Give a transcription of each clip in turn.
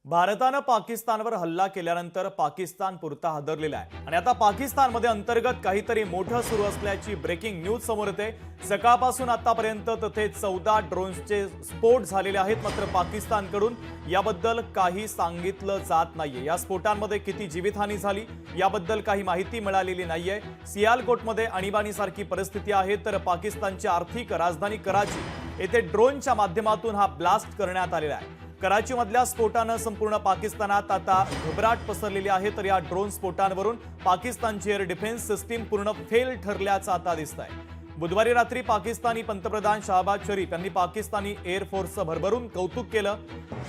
भारतानं पाकिस्तानवर हल्ला केल्यानंतर पाकिस्तान पुरता हादरलेला आहे आणि आता पाकिस्तानमध्ये अंतर्गत काहीतरी मोठं सुरू असल्याची ब्रेकिंग न्यूज समोर येते। सकाळपासून आतापर्यंत तिथे 14 ड्रोन्सचे स्फोट झालेले आहेत, मात्र पाकिस्तानकडून याबद्दल काही सांगितलं जात नाहीये। या स्फोटांमध्ये किती जीवितहानी झाली याबद्दल काही माहिती मिळालेली नाहीये। सियालकोटमध्ये आणीबाणीसारखी परिस्थिती आहे, तर पाकिस्तानची आर्थिक राजधानी कराची येथे ड्रोनच्या माध्यमातून हा ब्लास्ट करण्यात आलेला आहे। कराची मधल्या स्फोटानं संपूर्ण पाकिस्तानात आता घबराट पसरलेली आहे, तर या ड्रोन स्फोटांवरून पाकिस्तानची एअर डिफेन्स सिस्टीम पूर्ण फेल ठरल्याचं आता दिसतंय। बुधवारी रात्री पाकिस्तानी पंतप्रधान शहबाज शरीफ यांनी पाकिस्तानी एअर फोर्सचं भरभरून कौतुक केलं।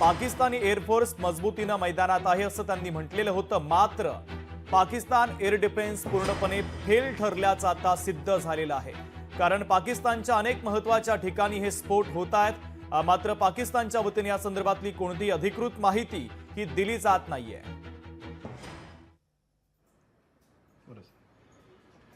पाकिस्तानी एअर फोर्स मजबूतीनं मैदानात आहे असं त्यांनी म्हटलेलं होतं, मात्र पाकिस्तान एअर डिफेन्स पूर्णपणे फेल ठरल्याचं आता सिद्ध झालेलं आहे। कारण पाकिस्तानच्या अनेक महत्त्वाच्या ठिकाणी हे स्फोट होत आहेत, मात्र पाकिस्तानच्या वतीने या संदर्भातली कोणतीही अधिकृत माहिती ही दिली जात नाहीये।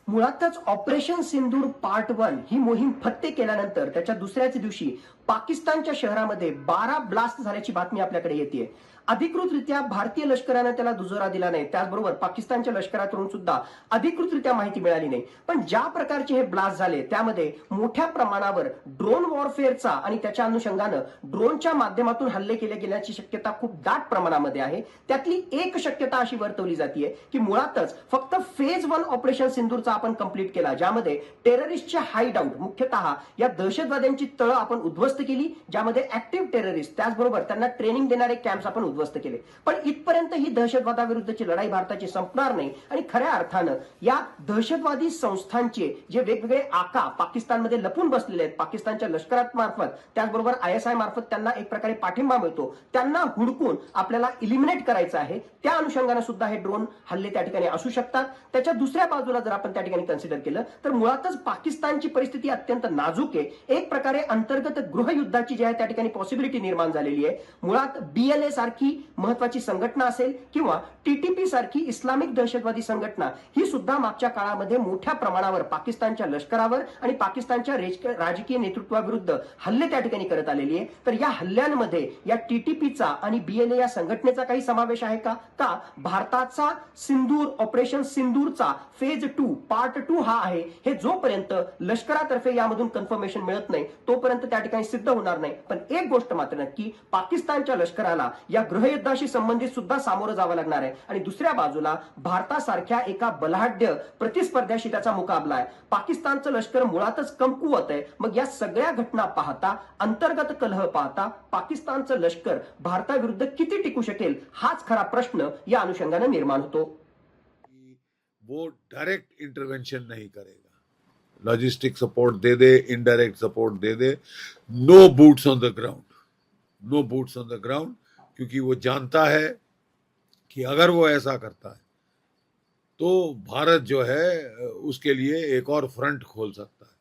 मुळातच ऑपरेशन सिंदूर पार्ट 1 ही मोहीम फत्ते केल्यानंतर त्याच्या दुसऱ्याच दिवशी पाकिस्तानच्या शहरामध्ये 12 ब्लास्ट झाल्याची बातमी आपल्याकडे येते। अधिकृतरित्या भारतीय लष्कराने त्याला दुजोरा दिला नाही, त्याचबरोबर पाकिस्तानच्या लष्कराकडून सुद्धा अधिकृतरित्या माहिती मिळाली नाही। पण ज्या प्रकारचे हे ब्लास्ट झाले त्यामध्ये मोठ्या प्रमाणावर ड्रोन वॉरफेअरचा आणि त्याच्या अनुषंगाने ड्रोनच्या माध्यमातून हल्ले केले गेल्याची शक्यता खूप दाट प्रमाणामध्ये आहे। त्यातली एक शक्यता अशी वर्तवली जाते की मुळातच फक्त फेज 1 ऑपरेशन सिंदूरचा आपण कंप्लीट केला, ज्यामध्ये टेररिस्टचे हाईड आउट मुख्यतः या दहशतवाद्यांची तळ आपण उद्ध्वस्त केली, ज्यामध्ये ऍक्टिव्ह टेररिस्ट त्याचबरोबर त्यांना ट्रेनिंग देणारे कॅम्प्स आपण उद्ध्वस्त केले। पण इथपर्यंत ही दहशतवादाविरुद्धची लढाई भारताची संपणार नाही आणि खऱ्या अर्थानं या दहशतवादी संस्थांचे जे वेगवेगळे आका पाकिस्तानमध्ये लपून बसलेले आहेत, पाकिस्तानच्या लष्करात मार्फत त्याचबरोबर ISI मार्फत त्यांना एक प्रकारे पाठिंबा मिळतो, त्यांना हुडकून आपल्याला इलिमिनेट करायचं आहे। त्या अनुषंगाने सुद्धा हे ड्रोन हल्ले त्या ठिकाणी असू शकतात। त्याच्या दुसऱ्या बाजूला जर आपण त्या ठिकाणी कन्सिडर केलं तर मुळातच पाकिस्तानची परिस्थिती अत्यंत नाजूक आहे। एक प्रकारे अंतर्गत गृहयुद्धाची जी आहे त्या ठिकाणी पॉसिबिलिटी निर्माण झालेली आहे। मुळात BLA सारखी महत्वाची संघटना असेल किंवा TTP सारखी इस्लामिक दहशतवादी संघटना ही सुद्धा मागच्या काळामध्ये मोठ्या प्रमाणावर पाकिस्तानच्या लष्करावर आणि पाकिस्तानच्या राजकीय नेतृत्वाविरुद्ध हल्ले त्या ठिकाणी करत आलेली आहे। तर या हल्ल्यांमध्ये या TTPचा आणि BLA या संघटनेचा काही समावेश आहे का? भारताचा सिंदूर ऑपरेशन सिंदूरचा फेज 2 पार्ट 2 हा आहे, हे जोपर्यंत लष्करातर्फे यामधून कन्फर्मेशन मिळत नाही तोपर्यंत त्या ठिकाणी सिद्ध होणार नाही। पण एक गोष्ट मात्र नक्की, पाकिस्तानच्या लष्कराला या गृहयुद्धाशी संबंधित सुद्धा सामोरं जावं लागणार आहे आणि दुसऱ्या बाजूला भारतासारख्या एका बलाढ्य प्रतिस्पर्ध्याशी त्याचा मुकाबला आहे। पाकिस्तानचं लष्कर मुळातच कमकुवत आहे। मग या सगळ्या घटना पाहता, अंतर्गत कलह पाहता पाकिस्तानचं लष्कर भारताविरुद्ध किती टिकू शकेल हाच खरा प्रश्न या अनुषंगाने निर्माण होतो। वो डायरेक्ट इंटरवेंशन नहीं करेगा, लॉजिस्टिक सपोर्ट दे दे, इनडायरेक्ट सपोर्ट दे दे, no boots on the ground, no boots on the ground, क्योंकि वो जानता है कि अगर वो ऐसा करता है तो भारत जो है उसके लिए एक और फ्रंट खोल सकता है।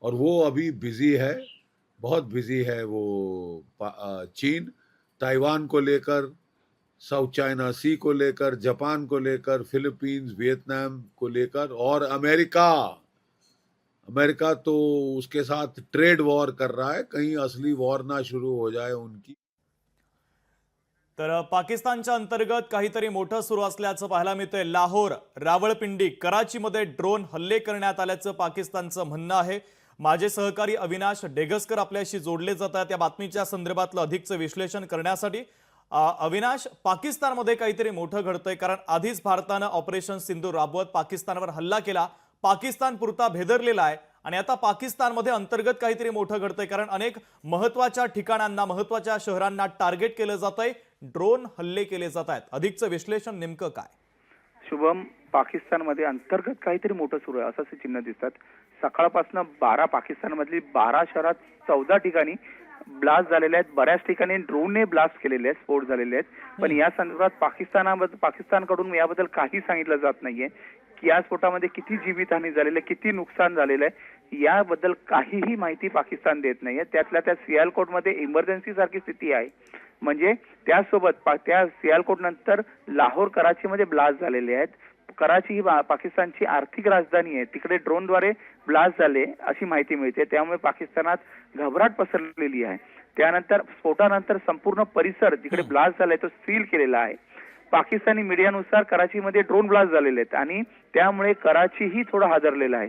और वो अभी बिजी है, बहुत बिजी है वो चीन, ताइवान को लेकर, साउथ चाइना सी को लेकर, जापान को लेकर, फिलीपींस, वियतनाम को लेकर, और अमेरिका तो उसके साथ ट्रेड वॉर कर रहा है, कहीं असली वॉर ना शुरू हो जाए उनकी। तर पाकिस्तानच्या अंतर्गत काहीतरी मोठं सुरू असल्याचं पाहायला मिळतंय। लाहोर, रावळपिंडी, कराचीमध्ये ड्रोन हल्ले करण्यात आल्याचं पाकिस्तानचं म्हणणं आहे। माझे सहकारी अविनाश डेगस्कर आपल्याशी जोडले जात आहेत या बातमीच्या संदर्भातलं अधिकचं विश्लेषण करण्यासाठी। अविनाश, पाकिस्तानमध्ये काहीतरी मोठं घडतंय, कारण आधीच भारतानं ऑपरेशन सिंधूर राबवत पाकिस्तानवर हल्ला केला, पाकिस्तान पुरता भेदरलेला आहे आणि आता पाकिस्तानमध्ये अंतर्गत काहीतरी मोठं घडतंय, कारण अनेक महत्त्वाच्या ठिकाणांना, महत्त्वाच्या शहरांना टार्गेट केलं जातंय, ड्रोन हल्ले केले जात आहेत। अधिकचं विश्लेषण नेमकं काय? शुभम, पाकिस्तानमध्ये अंतर्गत काहीतरी मोठं सुरू आहे असं चिन्ह दिसतात। सकाळपासून 12 पाकिस्तानमधली 12 शहरात 14 ठिकाणी ब्लास्ट झालेले आहेत, बऱ्याच ठिकाणी ड्रोनने ब्लास्ट केलेले आहेत, स्फोट झालेले आहेत। पण या संदर्भात पाकिस्तानकडून याबद्दल काही सांगितलं जात नाहीये की या स्फोटामध्ये किती जीवितहानी झालेली आहे, किती नुकसान झालेलं आहे, याबद्दल काहीही माहिती पाकिस्तान देत नाहीये। त्यातल्या त्या सियालकोटमध्ये इमर्जन्सी सारखी स्थिती आहे, म्हणजे त्यासोबत त्या सियालकोट नंतर लाहोर, कराचीमध्ये ब्लास्ट झालेले आहेत। कराची ही पाकिस्तानची आर्थिक राजधानी आहे, तिकडे ड्रोनद्वारे ब्लास्ट झाले अशी माहिती मिळते, त्यामुळे पाकिस्तानात घबराट पसरलेली आहे। त्यानंतर स्फोटानंतर संपूर्ण परिसर जिकडे ब्लास्ट झालाय तो सील केलेला आहे. पाकिस्तानी मीडियानुसार कराचीमध्ये ड्रोन ब्लास्ट झालेले आहेत आणि त्यामुळे कराचीही थोडं हादरलेलं आहे.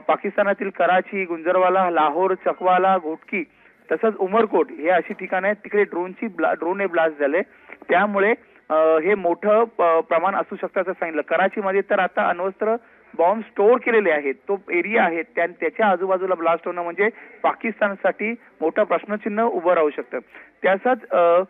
पाकिस्तानातील कराची, गुंजरवाला, लाहोर, चकवाला, घोटकी तसंच उमरकोट हे अशी ठिकाणं आहेत तिकडे ड्रोनने ब्लास्ट झाले. त्यामुळे हे मोठं प्रमाण असू शकतं असं सांगितलं. कराचीमध्ये तर आता अण्वस्त्र बॉम्ब स्टोअर केलेले आहेत, तो एरिया आहे त्याच्या आजूबाजूला ब्लास्ट होणं म्हणजे पाकिस्तानसाठी मोठं प्रश्नचिन्ह उभं राहू शकतं. त्याचाच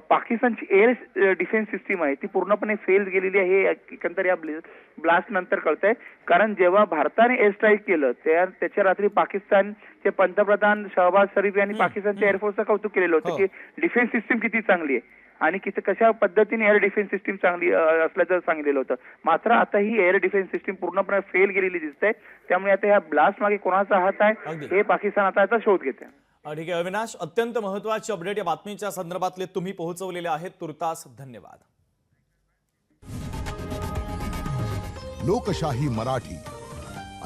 पाकिस्तानची एअर डिफेन्स सिस्टीम आहे ती पूर्णपणे फेल गेलेली आहे हे एकंदर या ब्लास्ट नंतर कळतंय. कारण जेव्हा भारताने एअर स्ट्राईक केलं त्याच्या रात्री पाकिस्तानचे पंतप्रधान शहबाज शरीफ यांनी पाकिस्तानच्या एअरफोर्सचं कौतुक केलेलं होतं की डिफेन्स सिस्टीम किती चांगली आहे आणि कशा पद्धतीने एअर डिफेन्स सिस्टीम चांगली असल्याचं सांगितलेलं होतं. मात्र आता ही एअर डिफेन्स सिस्टीम पूर्णपणे फेल गेलेली दिसते. त्यामुळे आता या ब्लास्ट मागे कोणाचा हात आहे हे पाकिस्तान आता याचा शोध घेते. ठीक आहे अविनाश, अत्यंत महत्त्वाचे अपडेट या बातमीच्या संदर्भातले तुम्ही पोहोचवलेले आहेत, तुर्तास धन्यवाद. लोकशाही मराठी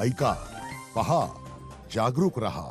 ऐका, पहा, जागरूक रहा.